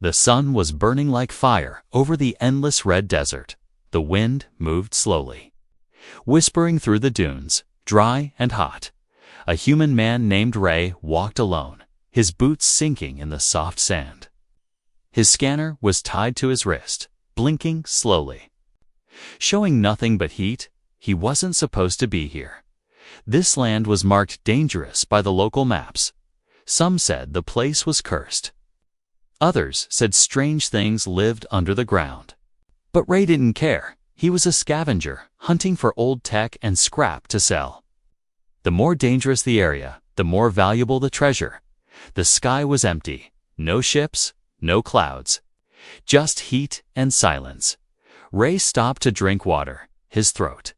The sun was burning like fire over the endless red desert. The wind moved slowly, whispering through the dunes, dry and hot. A human man named Ray walked alone, his boots sinking in the soft sand. His scanner was tied to his wrist, blinking slowly, showing nothing but heat. He wasn't supposed to be here. This land was marked dangerous by the local maps. Some said the place was cursed. Others said strange things lived under the ground. But Ray didn't care. He was a scavenger, hunting for old tech and scrap to sell. The more dangerous the area, the more valuable the treasure. The sky was empty. No ships, no clouds. Just heat and silence. Ray stopped to drink water. His throat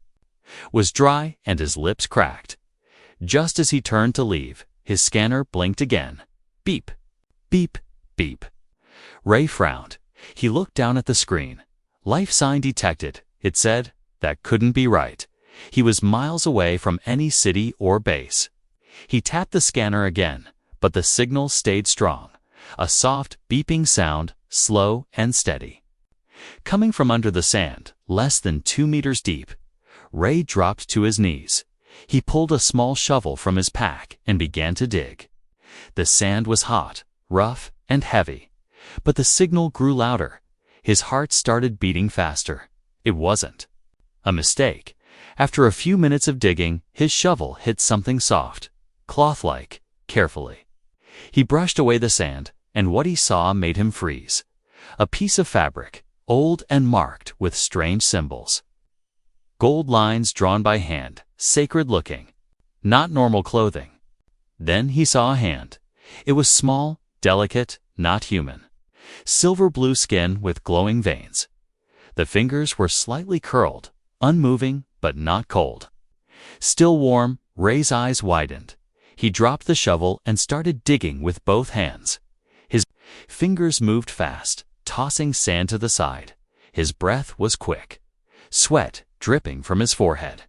was dry and his lips cracked. Just as he turned to leave, his scanner blinked again. Beep, beep, beep. Ray frowned. He looked down at the screen. Life sign detected, it said. That couldn't be right. He was miles away from any city or base. He tapped the scanner again, but the signal stayed strong. A soft, beeping sound, slow and steady, coming from under the sand, less than 2 meters deep. Ray dropped to his knees. He pulled a small shovel from his pack and began to dig. The sand was hot, rough, and heavy, but the signal grew louder. His heart started beating faster. It wasn't a mistake. After a few minutes of digging, his shovel hit something soft, cloth-like, carefully. He brushed away the sand, and what he saw made him freeze. A piece of fabric, old and marked with strange symbols. Gold lines drawn by hand, sacred-looking, not normal clothing. Then he saw a hand. It was small, delicate, not human. Silver-blue skin with glowing veins. The fingers were slightly curled, unmoving but not cold. Still warm, Ray's eyes widened. He dropped the shovel and started digging with both hands. His fingers moved fast, tossing sand to the side. His breath was quick, sweat dripping from his forehead.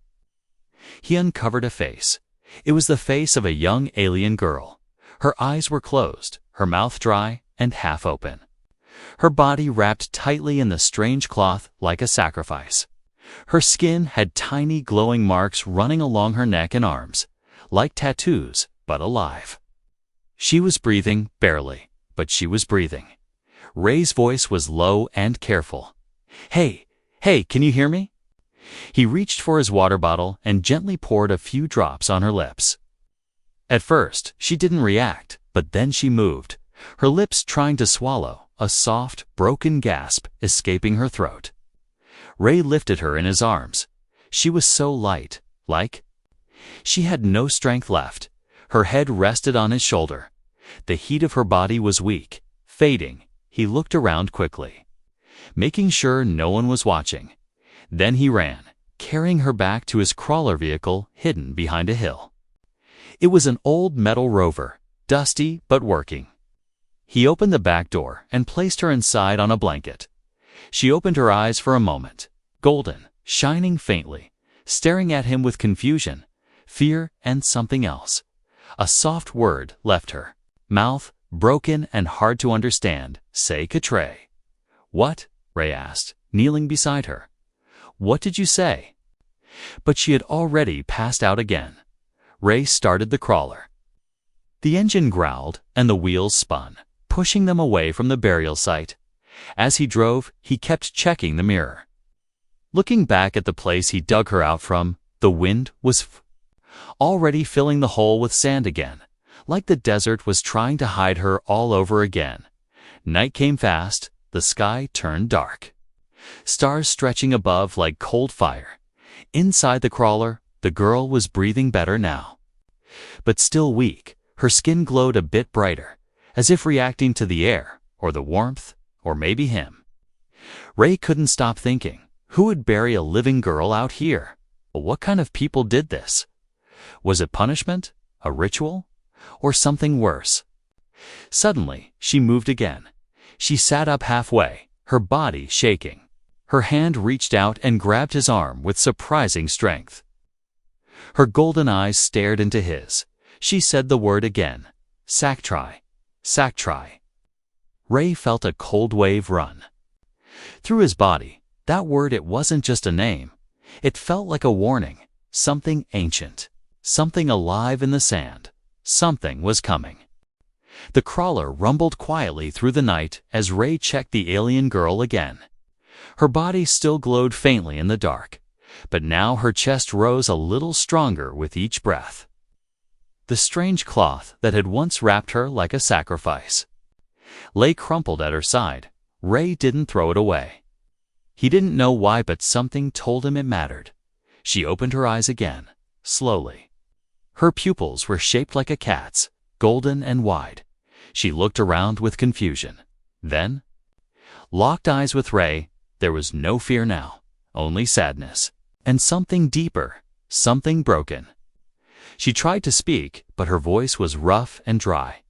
He uncovered a face. It was the face of a young alien girl. Her eyes were closed, her mouth dry and half open. Her body wrapped tightly in the strange cloth like a sacrifice. Her skin had tiny glowing marks running along her neck and arms, like tattoos, but alive. She was breathing, barely, but she was breathing. Ray's voice was low and careful. Hey, can you hear me?" He reached for his water bottle and gently poured a few drops on her lips. At first, she didn't react, but then she moved, her lips trying to swallow, a soft, broken gasp escaping her throat. Ray lifted her in his arms. She was so light, like she had no strength left. Her head rested on his shoulder. The heat of her body was weak, fading. He looked around quickly, making sure no one was watching. Then he ran, carrying her back to his crawler vehicle hidden behind a hill. It was an old metal rover, dusty but working. He opened the back door and placed her inside on a blanket. She opened her eyes for a moment, golden, shining faintly, staring at him with confusion, fear, and something else. A soft word left her mouth, broken and hard to understand. "Say Catre." "What?" Ray asked, kneeling beside her. "What did you say?" But she had already passed out again. Ray started the crawler. The engine growled and the wheels spun, pushing them away from the burial site. As he drove, he kept checking the mirror. Looking back at the place he dug her out from, the wind was already filling the hole with sand again, like the desert was trying to hide her all over again. Night came fast, the sky turned dark. Stars stretching above like cold fire. Inside the crawler, the girl was breathing better now, but still weak. Her skin glowed a bit brighter, as if reacting to the air, or the warmth, or maybe him. Ray couldn't stop thinking, who would bury a living girl out here? What kind of people did this? Was it punishment, a ritual, or something worse? Suddenly, she moved again. She sat up halfway, her body shaking. Her hand reached out and grabbed his arm with surprising strength. Her golden eyes stared into his. She said the word again. "Sactri, Sactri." Ray felt a cold wave run through his body. That word, it wasn't just a name. It felt like a warning. Something ancient, something alive in the sand. Something was coming. The crawler rumbled quietly through the night as Ray checked the alien girl again. Her body still glowed faintly in the dark, but now her chest rose a little stronger with each breath. The strange cloth that had once wrapped her like a sacrifice lay crumpled at her side. Ray didn't throw it away. He didn't know why, but something told him it mattered. She opened her eyes again, slowly. Her pupils were shaped like a cat's, golden and wide. She looked around with confusion. Then, locked eyes with Ray. There was no fear now, only sadness. And something deeper, something broken. She tried to speak, but her voice was rough and dry.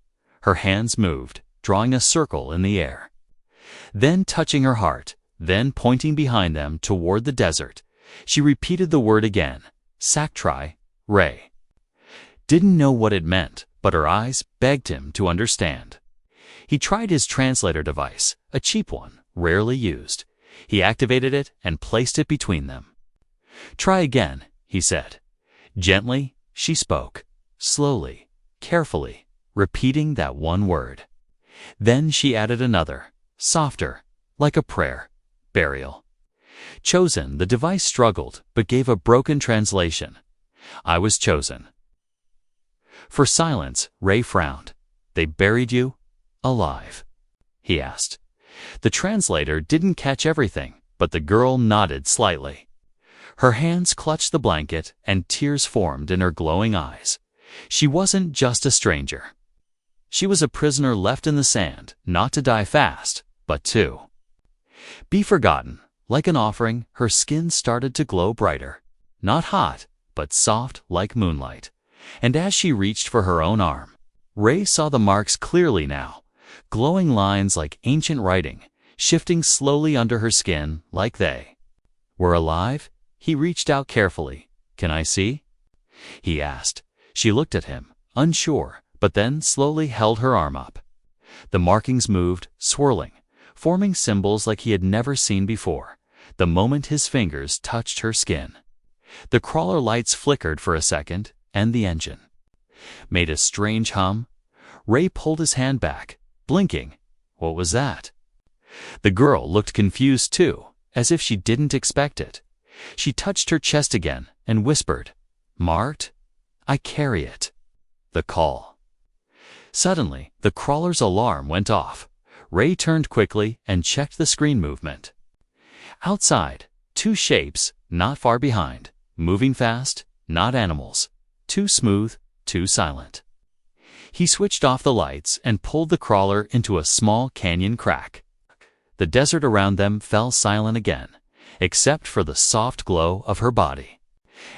Her hands moved, drawing a circle in the air. Then touching her heart, then pointing behind them toward the desert. She repeated the word again, Sac-Tri, Ray. Didn't know what it meant, but her eyes begged him to understand. He tried his translator device, a cheap one, rarely used. He activated it and placed it between them. Try again, he said. Gently, she spoke, slowly, carefully, repeating that one word. Then she added another, softer, like a prayer, burial. Chosen, the device struggled, but gave a broken translation. I was chosen. For silence, Ray frowned. They buried you? Alive? He asked. The translator didn't catch everything, but the girl nodded slightly. Her hands clutched the blanket, and tears formed in her glowing eyes. She wasn't just a stranger. She was a prisoner left in the sand, not to die fast, but to be forgotten. Like an offering, her skin started to glow brighter. Not hot, but soft like moonlight. And as she reached for her own arm, Ray saw the marks clearly now, glowing lines like ancient writing, shifting slowly under her skin like they were alive. He reached out carefully. Can I see? He asked. She looked at him, unsure, but then slowly held her arm up. The markings moved, swirling, forming symbols like he had never seen before, the moment his fingers touched her skin. The crawler lights flickered for a second, and the engine made a strange hum. Ray pulled his hand back, blinking. What was that? The girl looked confused too, as if she didn't expect it. She touched her chest again and whispered, Marked? I carry it. The call. Suddenly, the crawler's alarm went off. Ray turned quickly and checked the screen movement. Outside, two shapes, not far behind, moving fast, not animals. Too smooth, too silent. He switched off the lights and pulled the crawler into a small canyon crack. The desert around them fell silent again, except for the soft glow of her body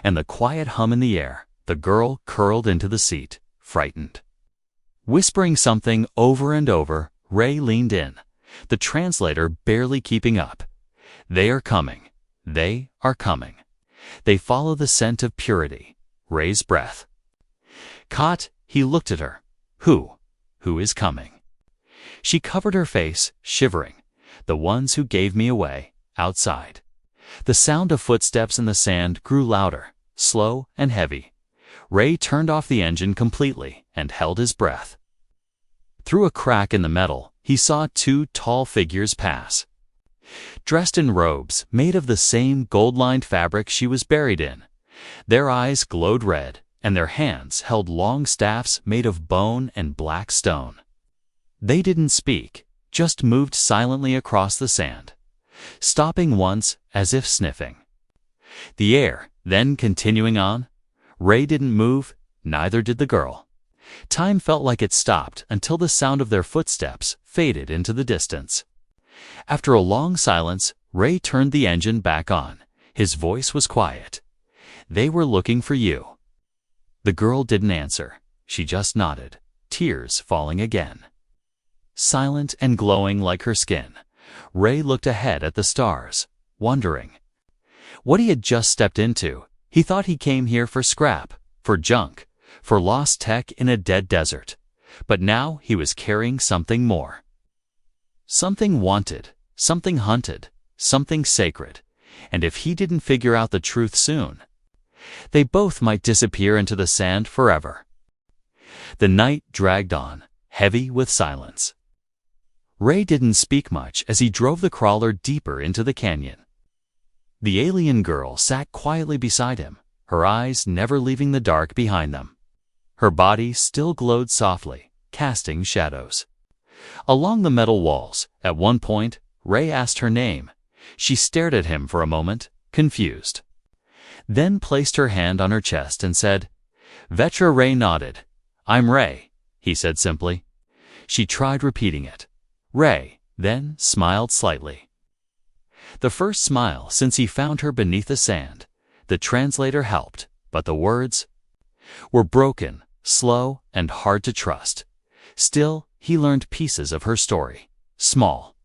and the quiet hum in the air. The girl curled into the seat, frightened. Whispering something over and over, Ray leaned in, the translator barely keeping up. They are coming. They are coming. They follow the scent of purity. Ray's breath caught. He looked at her. Who is coming? She covered her face, shivering. The ones who gave me away, outside. The sound of footsteps in the sand grew louder, slow and heavy. Ray turned off the engine completely and held his breath. Through a crack in the metal, he saw two tall figures pass. Dressed in robes made of the same gold-lined fabric she was buried in. Their eyes glowed red, and their hands held long staffs made of bone and black stone. They didn't speak, just moved silently across the sand, stopping once as if sniffing the air, then continuing on. Ray didn't move, neither did the girl. Time felt like it stopped until the sound of their footsteps faded into the distance. After a long silence, Ray turned the engine back on. His voice was quiet. They were looking for you. The girl didn't answer. She just nodded, tears falling again. Silent and glowing like her skin, Ray looked ahead at the stars, wondering what he had just stepped into. He thought he came here for scrap, for junk, for lost tech in a dead desert. But now he was carrying something more. Something wanted, something hunted, something sacred, and if he didn't figure out the truth soon, they both might disappear into the sand forever. The night dragged on, heavy with silence. Ray didn't speak much as he drove the crawler deeper into the canyon. The alien girl sat quietly beside him, her eyes never leaving the dark behind them. Her body still glowed softly, casting shadows. Along the metal walls, at one point, Ray asked her name. She stared at him for a moment, confused. Then placed her hand on her chest and said, "Vetra." Ray nodded. "I'm Ray," he said simply. She tried repeating it. "Ray," then smiled slightly. The first smile since he found her beneath the sand. The translator helped, but the words were broken, slow, and hard to trust. Still, he learned pieces of her story. Small,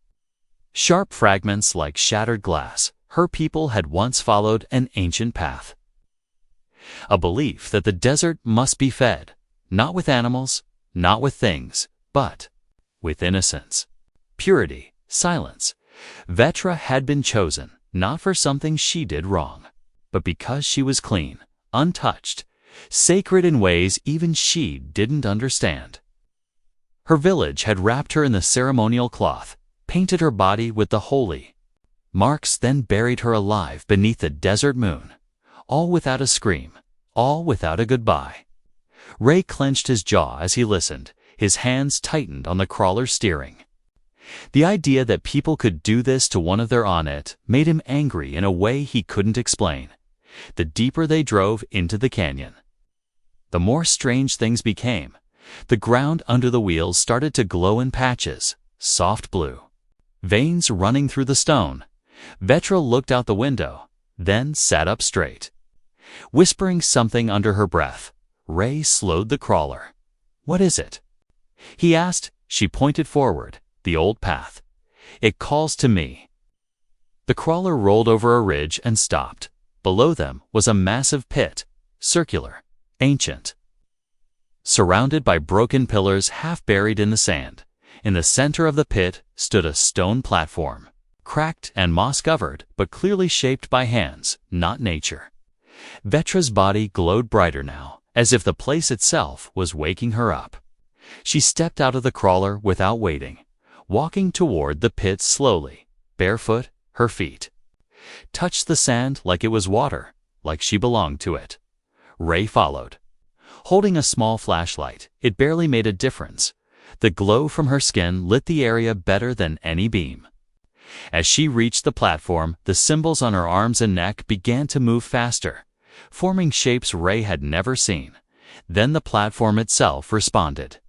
sharp fragments like shattered glass. Her people had once followed an ancient path. A belief that the desert must be fed, not with animals, not with things, but with innocence, purity, silence. Vetra had been chosen, not for something she did wrong, but because she was clean, untouched, sacred in ways even she didn't understand. Her village had wrapped her in the ceremonial cloth, painted her body with the holy marks, then buried her alive beneath the desert moon, all without a scream, all without a goodbye. Ray clenched his jaw as he listened, his hands tightened on the crawler's steering. The idea that people could do this to one of their on it made him angry in a way he couldn't explain. The deeper they drove into the canyon, the more strange things became. The ground under the wheels started to glow in patches, soft blue, veins running through the stone. Vetra looked out the window, then sat up straight. Whispering something under her breath, Ray slowed the crawler. "What is it?" he asked. She pointed forward, the old path. "It calls to me." The crawler rolled over a ridge and stopped. Below them was a massive pit, circular, ancient, surrounded by broken pillars half buried in the sand. In the center of the pit stood a stone platform, cracked and moss-covered, but clearly shaped by hands, not nature. Vetra's body glowed brighter now, as if the place itself was waking her up. She stepped out of the crawler without waiting, walking toward the pit slowly, barefoot. Her feet touched the sand like it was water, like she belonged to it. Ray followed, holding a small flashlight. It barely made a difference. The glow from her skin lit the area better than any beam. As she reached the platform, the symbols on her arms and neck began to move faster, forming shapes Ray had never seen. Then the platform itself responded.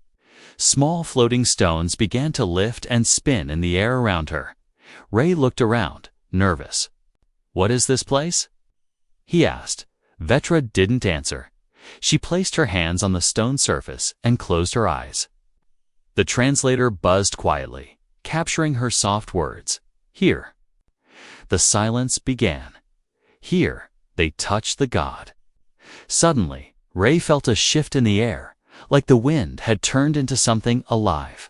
Small floating stones began to lift and spin in the air around her. Ray looked around, nervous. "What is this place?" he asked. Vetra didn't answer. She placed her hands on the stone surface and closed her eyes. The translator buzzed quietly, capturing her soft words. "Here." The silence began. Here, they touched the god. Suddenly, Ray felt a shift in the air, like the wind had turned into something alive.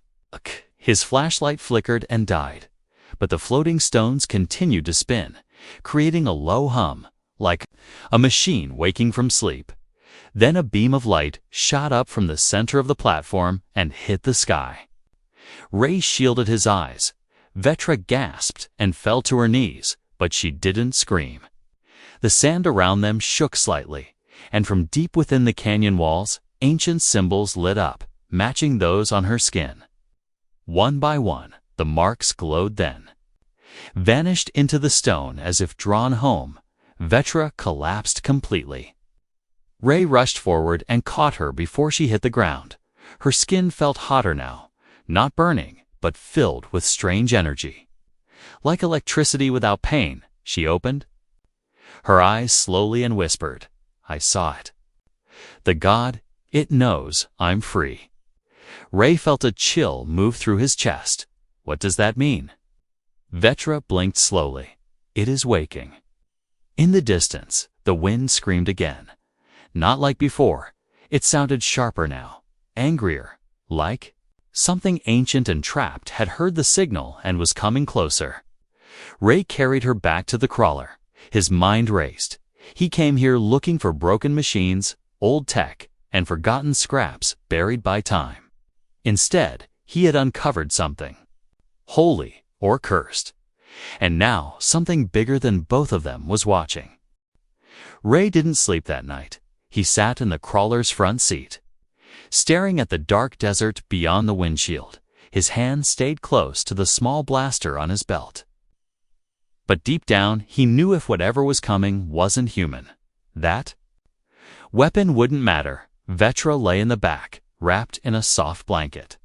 His flashlight flickered and died, but the floating stones continued to spin, creating a low hum, like a machine waking from sleep. Then a beam of light shot up from the center of the platform and hit the sky. Ray shielded his eyes. Vetra gasped and fell to her knees, but she didn't scream. The sand around them shook slightly, and from deep within the canyon walls, ancient symbols lit up, matching those on her skin. One by one, the marks glowed, then vanished into the stone as if drawn home. Vetra collapsed completely. Ray rushed forward and caught her before she hit the ground. Her skin felt hotter now, not burning, but filled with strange energy. Like electricity without pain, she opened her eyes slowly and whispered, "I saw it. The god, it knows I'm free." Ray felt a chill move through his chest. What does that mean? Vetra blinked slowly. It is waking. In the distance, the wind screamed again. Not like before. It sounded sharper now, angrier, like something ancient and trapped had heard the signal and was coming closer. Ray carried her back to the crawler. His mind raced. He came here looking for broken machines, old tech, and forgotten scraps buried by time. Instead, he had uncovered something. Holy or cursed. And now something bigger than both of them was watching. Ray didn't sleep that night. He sat in the crawler's front seat, staring at the dark desert beyond the windshield. His hand stayed close to the small blaster on his belt. But deep down, he knew if whatever was coming wasn't human, that weapon wouldn't matter. Vetra lay in the back, wrapped in a soft blanket.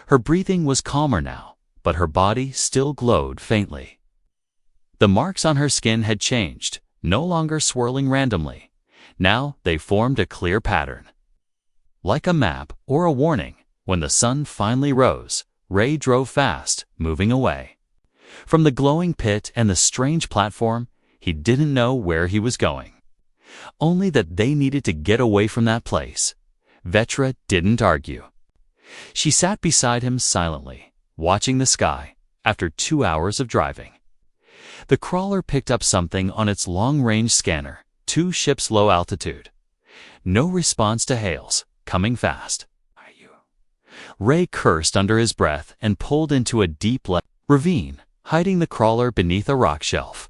Her breathing was calmer now, but her body still glowed faintly. The marks on her skin had changed, no longer swirling randomly. Now they formed a clear pattern. Like a map or a warning, when the sun finally rose, Ray drove fast, moving away. From the glowing pit and the strange platform, he didn't know where he was going. Only that they needed to get away from that place. Vetra didn't argue. She sat beside him silently, watching the sky after 2 hours of driving. The crawler picked up something on its long-range scanner, 2 ships low altitude. No response to hails, coming fast. Ray cursed under his breath and pulled into a deep ravine, hiding the crawler beneath a rock shelf.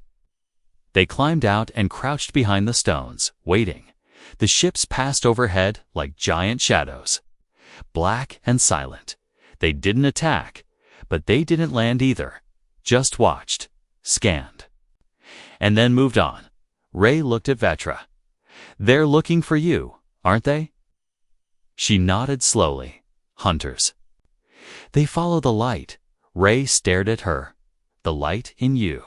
They climbed out and crouched behind the stones, waiting. The ships passed overhead like giant shadows. Black and silent. They didn't attack, but they didn't land either. Just watched, scanned, and then moved on. Ray looked at Vetra. "They're looking for you, aren't they?" She nodded slowly. "Hunters." "They follow the light." Ray stared at her. "The light in you."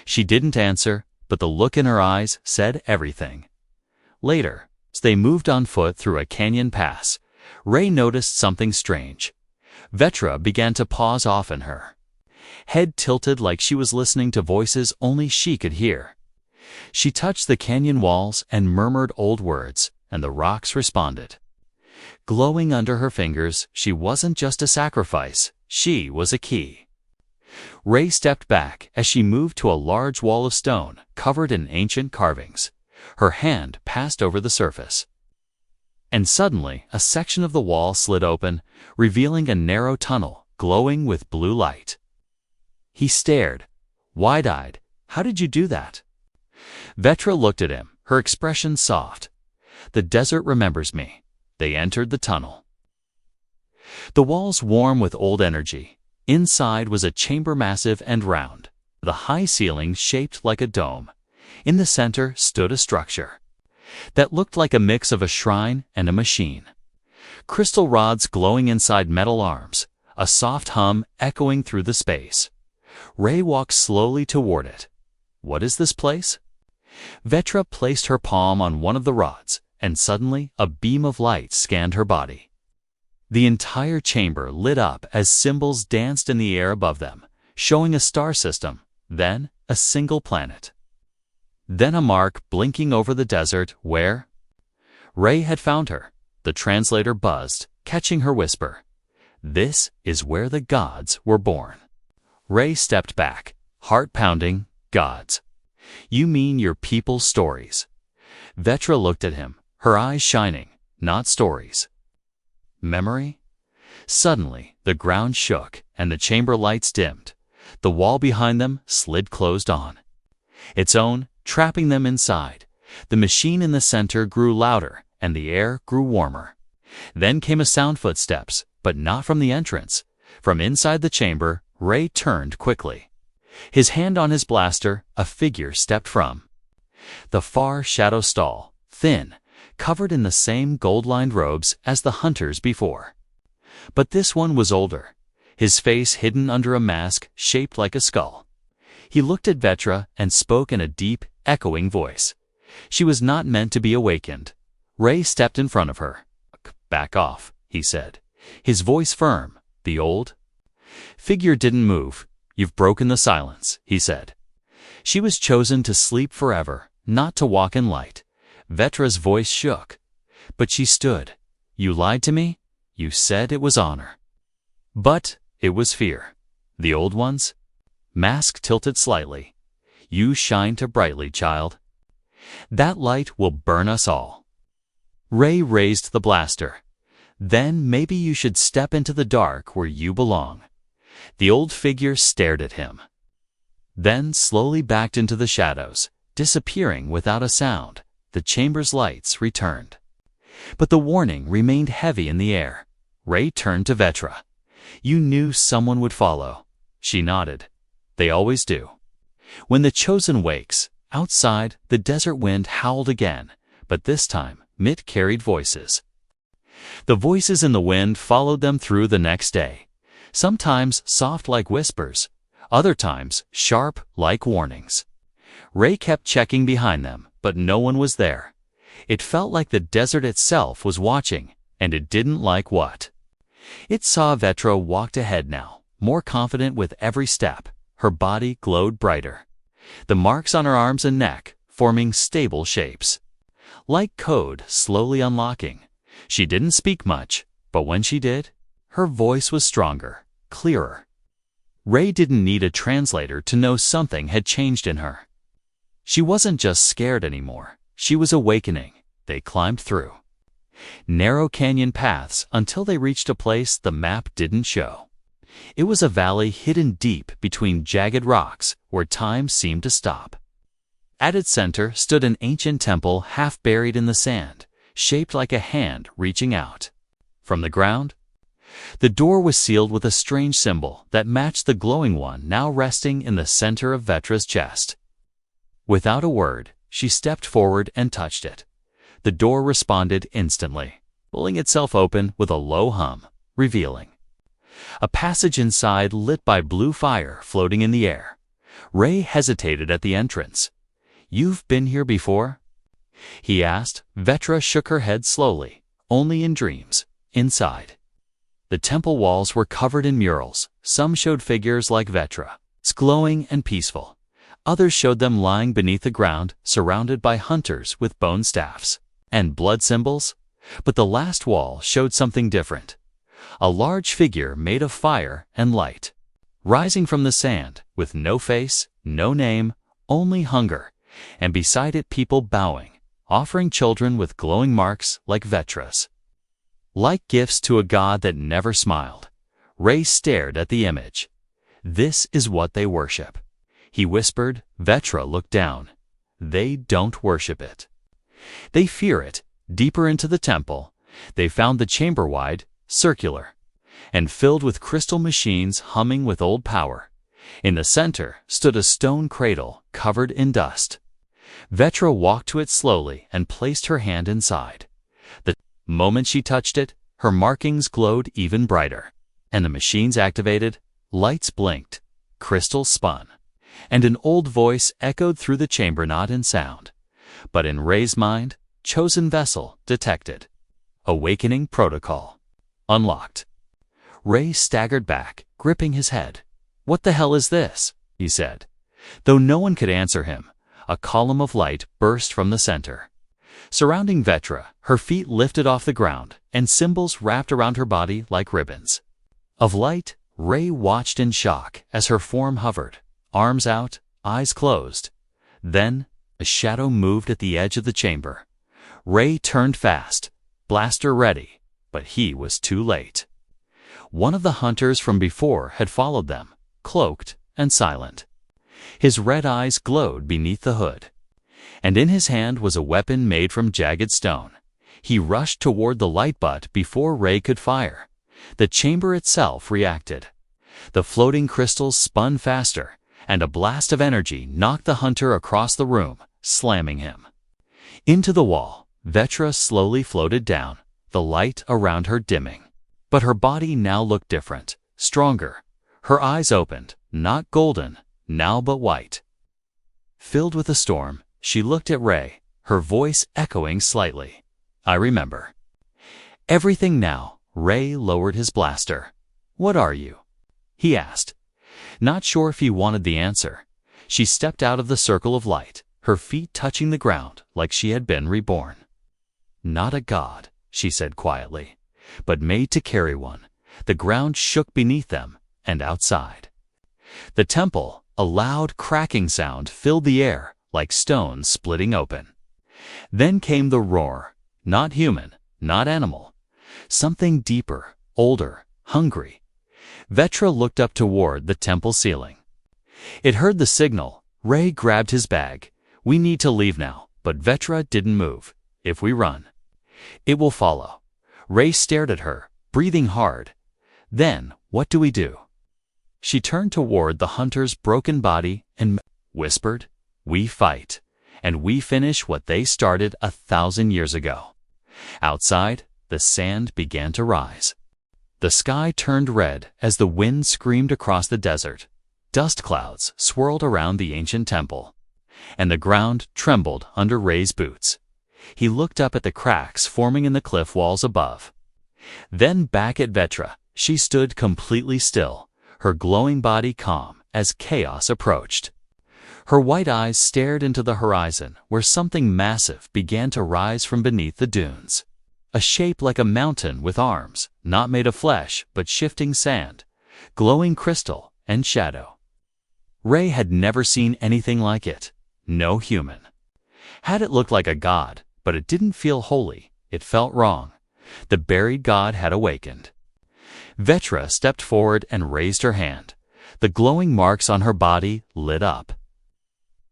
She didn't answer, but the look in her eyes said everything. Later, as they moved on foot through a canyon pass, Ray noticed something strange. Vetra began to pause often her head tilted like she was listening to voices only she could hear. She touched the canyon walls and murmured old words, and the rocks responded. Glowing under her fingers, she wasn't just a sacrifice, she was a key. Ray stepped back as she moved to a large wall of stone covered in ancient carvings. Her hand passed over the surface. And suddenly, a section of the wall slid open, revealing a narrow tunnel glowing with blue light. He stared, wide-eyed. "How did you do that?" Vetra looked at him, her expression soft. "The desert remembers me." They entered the tunnel. The walls warm with old energy. Inside was a chamber massive and round, the high ceiling shaped like a dome. In the center stood a structure that looked like a mix of a shrine and a machine. Crystal rods glowing inside metal arms, a soft hum echoing through the space. Ray walked slowly toward it. "What is this place?" Vetra placed her palm on one of the rods, and suddenly a beam of light scanned her body. The entire chamber lit up as symbols danced in the air above them, showing a star system, then a single planet. Then a mark blinking over the desert where Ray had found her. The translator buzzed, catching her whisper. "This is where the gods were born." Ray stepped back, heart pounding. "Gods? You mean your people's stories?" Vetra looked at him, her eyes shining. "Not stories. Memory?" Suddenly, the ground shook and the chamber lights dimmed. The wall behind them slid closed on its own, trapping them inside. The machine in the center grew louder and the air grew warmer. Then came a sound footsteps, but not from the entrance. From inside the chamber, Ray turned quickly. His hand on his blaster, a figure stepped from the far shadow stall, thin, covered in the same gold-lined robes as the hunters before. But this one was older, his face hidden under a mask shaped like a skull. He looked at Vetra and spoke in a deep, echoing voice. She was not meant to be awakened. Ray stepped in front of her. "Back off," he said, his voice firm. The old figure didn't move. "You've broken the silence," he said. She was chosen to sleep forever, not to walk in light. Vetra's voice shook. But she stood. "You lied to me? You said it was honor." But it was fear. The old ones? Mask tilted slightly. You shine too brightly, child. That light will burn us all. Ray raised the blaster. Then maybe you should step into the dark where you belong. The old figure stared at him. Then slowly backed into the shadows, disappearing without a sound. The chamber's lights returned. But the warning remained heavy in the air. Ray turned to Vetra. You knew someone would follow. She nodded. They always do. When the chosen wakes, outside, the desert wind howled again, but this time, it carried voices. The voices in the wind followed them through the next day, sometimes soft like whispers, other times sharp like warnings. Ray kept checking behind them, but no one was there. It felt like the desert itself was watching, and it didn't like what. It saw Vetra walked ahead now, more confident with every step. Her body glowed brighter. The marks on her arms and neck forming stable shapes. Like code slowly unlocking. She didn't speak much, but when she did, her voice was stronger, clearer. Ray didn't need a translator to know something had changed in her. She wasn't just scared anymore. She was awakening. They climbed through narrow canyon paths until they reached a place the map didn't show. It was a valley hidden deep between jagged rocks where time seemed to stop. At its center stood an ancient temple half buried in the sand, shaped like a hand reaching out. From the ground, the door was sealed with a strange symbol that matched the glowing one now resting in the center of Vetra's chest. Without a word, she stepped forward and touched it. The door responded instantly, pulling itself open with a low hum, revealing a passage inside lit by blue fire floating in the air. Ray hesitated at the entrance. You've been here before? He asked. Vetra shook her head slowly. Only in dreams. Inside. The temple walls were covered in murals. Some showed figures like Vetra, glowing and peaceful. Others showed them lying beneath the ground, surrounded by hunters with bone staffs and blood symbols. But the last wall showed something different. A large figure made of fire and light, rising from the sand, with no face, no name, only hunger, and beside it people bowing, offering children with glowing marks like Vetra's. Like gifts to a god that never smiled, Ray stared at the image. This is what they worship. He whispered. Vetra looked down. They don't worship it. They fear it. Deeper into the temple, they found the chamber wide, circular, and filled with crystal machines humming with old power. In the center stood a stone cradle covered in dust. Vetra walked to it slowly and placed her hand inside. The moment she touched it, her markings glowed even brighter, and the machines activated, lights blinked, crystals spun, and an old voice echoed through the chamber not in sound, but in Ray's mind, chosen vessel detected. Awakening protocol. Unlocked. Ray staggered back, gripping his head. What the hell is this? He said. Though no one could answer him, a column of light burst from the center. Surrounding Vetra, her feet lifted off the ground, and symbols wrapped around her body like ribbons. Of light, Ray watched in shock as her form hovered, arms out, eyes closed. Then, a shadow moved at the edge of the chamber. Ray turned fast, blaster ready, but he was too late. One of the hunters from before had followed them, cloaked and silent. His red eyes glowed beneath the hood, and in his hand was a weapon made from jagged stone. He rushed toward the light butt before Ray could fire. The chamber itself reacted. The floating crystals spun faster, and a blast of energy knocked the hunter across the room, slamming him into the wall. Vetra slowly floated down, the light around her dimming. But her body now looked different, stronger. Her eyes opened, not golden, now but white. Filled with a storm, she looked at Ray, her voice echoing slightly. I remember. Everything now. Ray lowered his blaster. What are you? He asked. Not sure if he wanted the answer. She stepped out of the circle of light, her feet touching the ground like she had been reborn. Not a god, she said quietly, but made to carry one. The ground shook beneath them and outside. The temple, a loud cracking sound filled the air like stones splitting open. Then came the roar, not human, not animal. Something deeper, older, hungry. Vetra looked up toward the temple ceiling. It heard the signal. Ray grabbed his bag. We need to leave now, but Vetra didn't move. If we run, it will follow. Ray stared at her, breathing hard. Then, what do we do? She turned toward the hunter's broken body and whispered, "We fight, and we finish what they started 1,000 years ago." Outside, the sand began to rise. The sky turned red as the wind screamed across the desert. Dust clouds swirled around the ancient temple, and the ground trembled under Ray's boots. He looked up at the cracks forming in the cliff walls above. Then back at Vetra, she stood completely still, her glowing body calm as chaos approached. Her white eyes stared into the horizon where something massive began to rise from beneath the dunes. A shape like a mountain with arms, not made of flesh but shifting sand, glowing crystal and shadow. Ray had never seen anything like it. No human. Had it looked like a god, but it didn't feel holy. It felt wrong. The buried god had awakened. Vetra stepped forward and raised her hand. The glowing marks on her body lit up,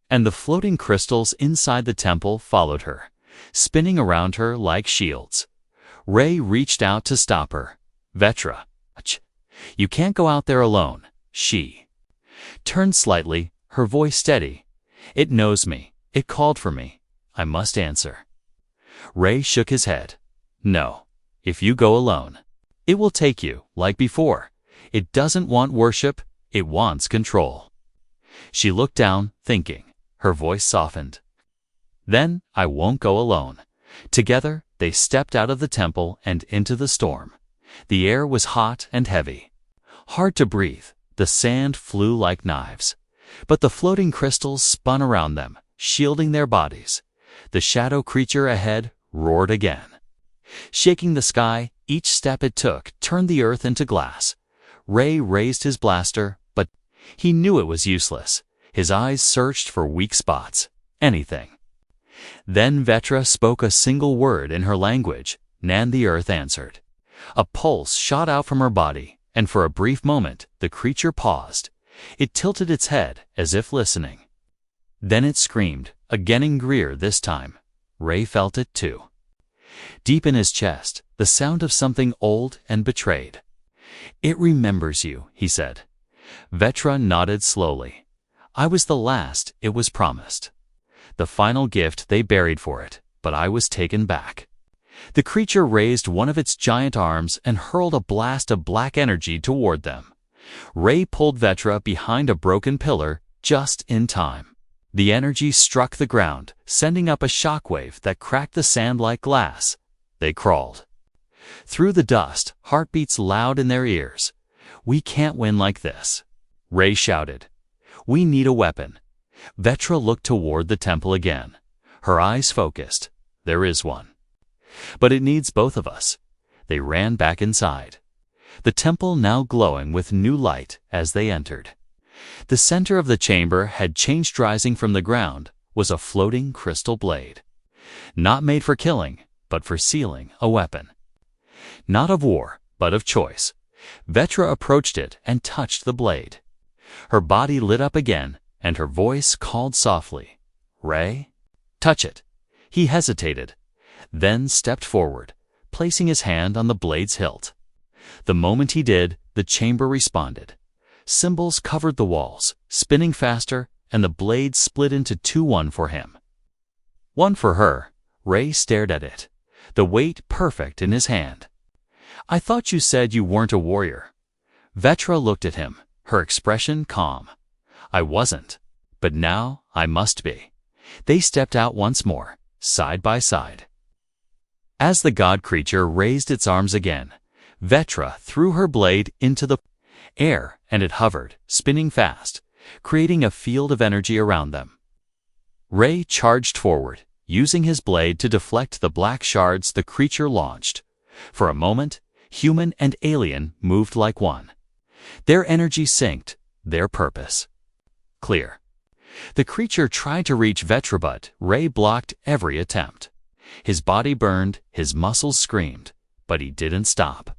and the floating crystals inside the temple followed her, spinning around her like shields. Ray reached out to stop her. "Vetra, you can't go out there alone." She turned slightly, her voice steady. "It knows me. It called for me. I must answer." Ray shook his head. "No. If you go alone, it will take you, like before. It doesn't want worship, it wants control." She looked down, thinking. Her voice softened. "Then I won't go alone." Together, they stepped out of the temple and into the storm. The air was hot and heavy. Hard to breathe, the sand flew like knives. But the floating crystals spun around them, shielding their bodies. The shadow creature ahead roared again. Shaking the sky, each step it took turned the earth into glass. Ray raised his blaster, but he knew it was useless. His eyes searched for weak spots. Anything. Then Vetra spoke a single word in her language, and the earth answered. A pulse shot out from her body, and for a brief moment the creature paused. It tilted its head as if listening. Then it screamed, again angrier this time. Ray felt it too. Deep in his chest, the sound of something old and betrayed. "It remembers you," he said. Vetra nodded slowly. "I was the last it was promised. The final gift they buried for it, but I was taken back." The creature raised one of its giant arms and hurled a blast of black energy toward them. Ray pulled Vetra behind a broken pillar just in time. The energy struck the ground, sending up a shockwave that cracked the sand like glass. They crawled through the dust, heartbeats loud in their ears. "We can't win like this," Ray shouted. "We need a weapon." Vetra looked toward the temple again. Her eyes focused. "There is one. But it needs both of us." They ran back inside, the temple now glowing with new light as they entered. The center of the chamber had changed. Rising from the ground was a floating crystal blade. Not made for killing, but for sealing a weapon. Not of war, but of choice. Vetra approached it and touched the blade. Her body lit up again, and her voice called softly. "Ray, touch it." He hesitated, then stepped forward, placing his hand on the blade's hilt. The moment he did, the chamber responded. Symbols covered the walls, spinning faster, and the blade split into two, one for him, one for her. Ray stared at it, the weight perfect in his hand. "I thought you said you weren't a warrior." Vetra looked at him, her expression calm. "I wasn't, but now I must be." They stepped out once more, side by side. As the god creature raised its arms again, Vetra threw her blade into the air, and it hovered, spinning fast, creating a field of energy around them. Ray charged forward, using his blade to deflect the black shards the creature launched. For a moment, Human and alien moved like one. Their energy synced, their purpose clear. The creature tried to reach Vetra, but Ray blocked every attempt. His body burned, his muscles screamed, but he didn't stop.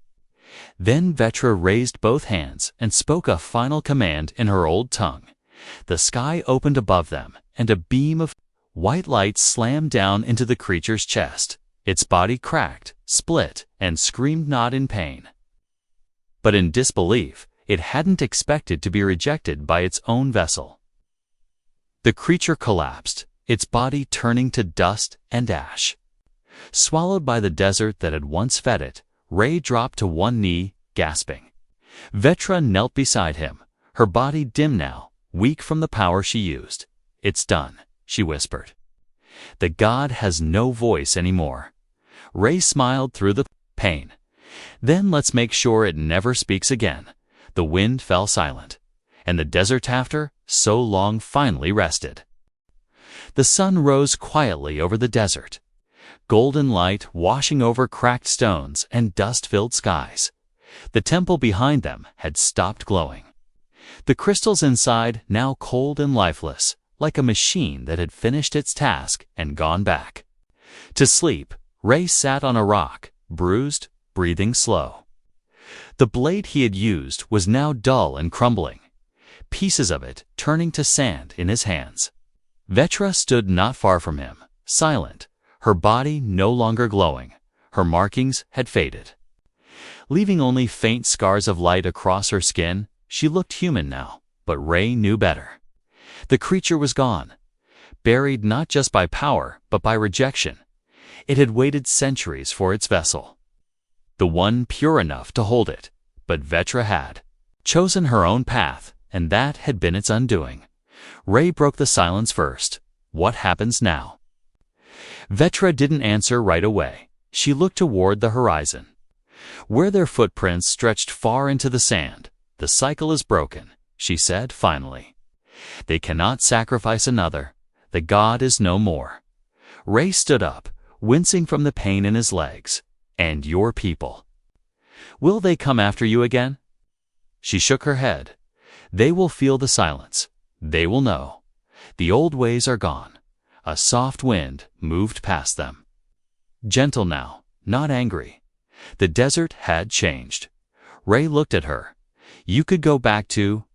Then Vetra raised both hands and spoke a final command in her old tongue. The sky opened above them, and a beam of white light slammed down into the creature's chest. Its body cracked, split, and screamed not in pain, but in disbelief. It hadn't expected to be rejected by its own vessel. The creature collapsed, its body turning to dust and ash. Swallowed by the desert that had once fed it, Ray dropped to one knee, gasping. Vetra knelt beside him, her body dim now, weak from the power she used. "It's done," she whispered. "The god has no voice anymore." Ray smiled through the pain. "Then let's make sure it never speaks again." The wind fell silent, and the desert after so long finally rested. The sun rose quietly over the desert, golden light washing over cracked stones and dust-filled skies. The temple behind them had stopped glowing. The crystals inside now cold and lifeless, like a machine that had finished its task and gone back to sleep. Ray sat on a rock, bruised, breathing slow. The blade he had used was now dull and crumbling, pieces of it turning to sand in his hands. Vetra stood not far from him, silent, her body no longer glowing. Her markings had faded, leaving only faint scars of light across her skin. She looked human now, but Ray knew better. The creature was gone, buried not just by power, but by rejection. It had waited centuries for its vessel, the one pure enough to hold it, but Vetra had chosen her own path, and that had been its undoing. Ray broke the silence first. "What happens now?" Vetra didn't answer right away. She looked toward the horizon, where their footprints stretched far into the sand. "The cycle is broken," she said finally. "They cannot sacrifice another. The god is no more." Ray stood up, wincing from the pain in his legs. "And your people? Will they come after you again?" She shook her head. "They will feel the silence. They will know. The old ways are gone." A soft wind moved past them. Gentle now, not angry. The desert had changed. Ray looked at her. "You could go back to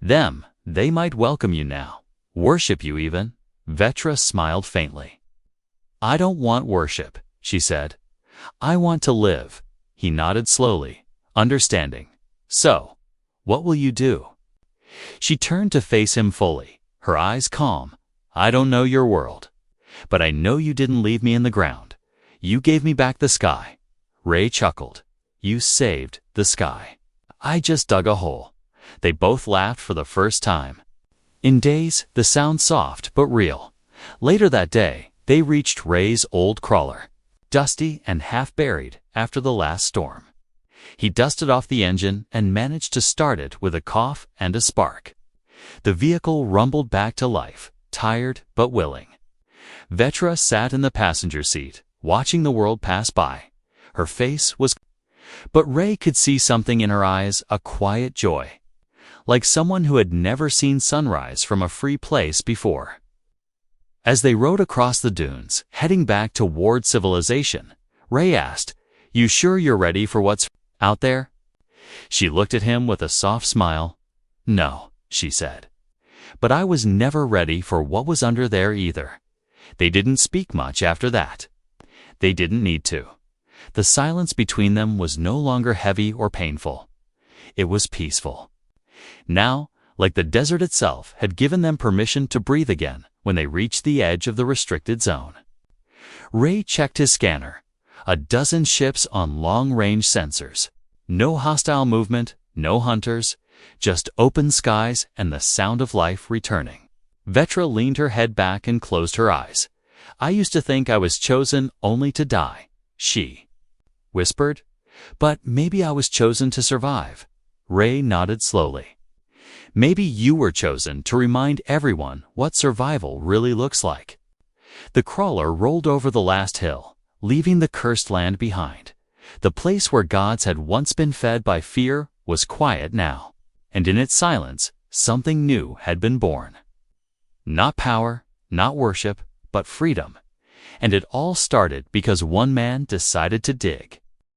them. They might welcome you now, worship you even." Vetra smiled faintly. "I don't want worship," she said. "I want to live." He nodded slowly, understanding. "So, what will you do?" She turned to face him fully, her eyes calm. "I don't know your world, but I know you didn't leave me in the ground. You gave me back the sky." Ray chuckled. "You saved the sky. I just dug a hole." They both laughed for the first time in days, the sound soft but real. Later that day, they reached Ray's old crawler, dusty and half-buried after the last storm. He dusted off the engine and managed to start it with a cough and a spark. The vehicle rumbled back to life, tired but willing. Vetra sat in the passenger seat, watching the world pass by. Her face was, but Ray could see something in her eyes, a quiet joy, like someone who had never seen sunrise from a free place before. As they rode across the dunes, heading back toward civilization, Ray asked, "You sure you're ready for what's out there?" She looked at him with a soft smile. "No," she said. "But I was never ready for what was under there either." They didn't speak much after that. They didn't need to. The silence between them was no longer heavy or painful. It was peaceful. Now, like the desert itself had given them permission to breathe again when they reached the edge of the restricted zone. Ray checked his scanner. A dozen ships on long-range sensors. No hostile movement, no hunters, just open skies and the sound of life returning. Vetra leaned her head back and closed her eyes. "I used to think I was chosen only to die," she whispered. "But maybe I was chosen to survive." Ray nodded slowly. "Maybe you were chosen to remind everyone what survival really looks like." The crawler rolled over the last hill, leaving the cursed land behind. The place where gods had once been fed by fear was quiet now, and in its silence, something new had been born. Not power, not worship, but freedom. And it all started because one man decided to dig.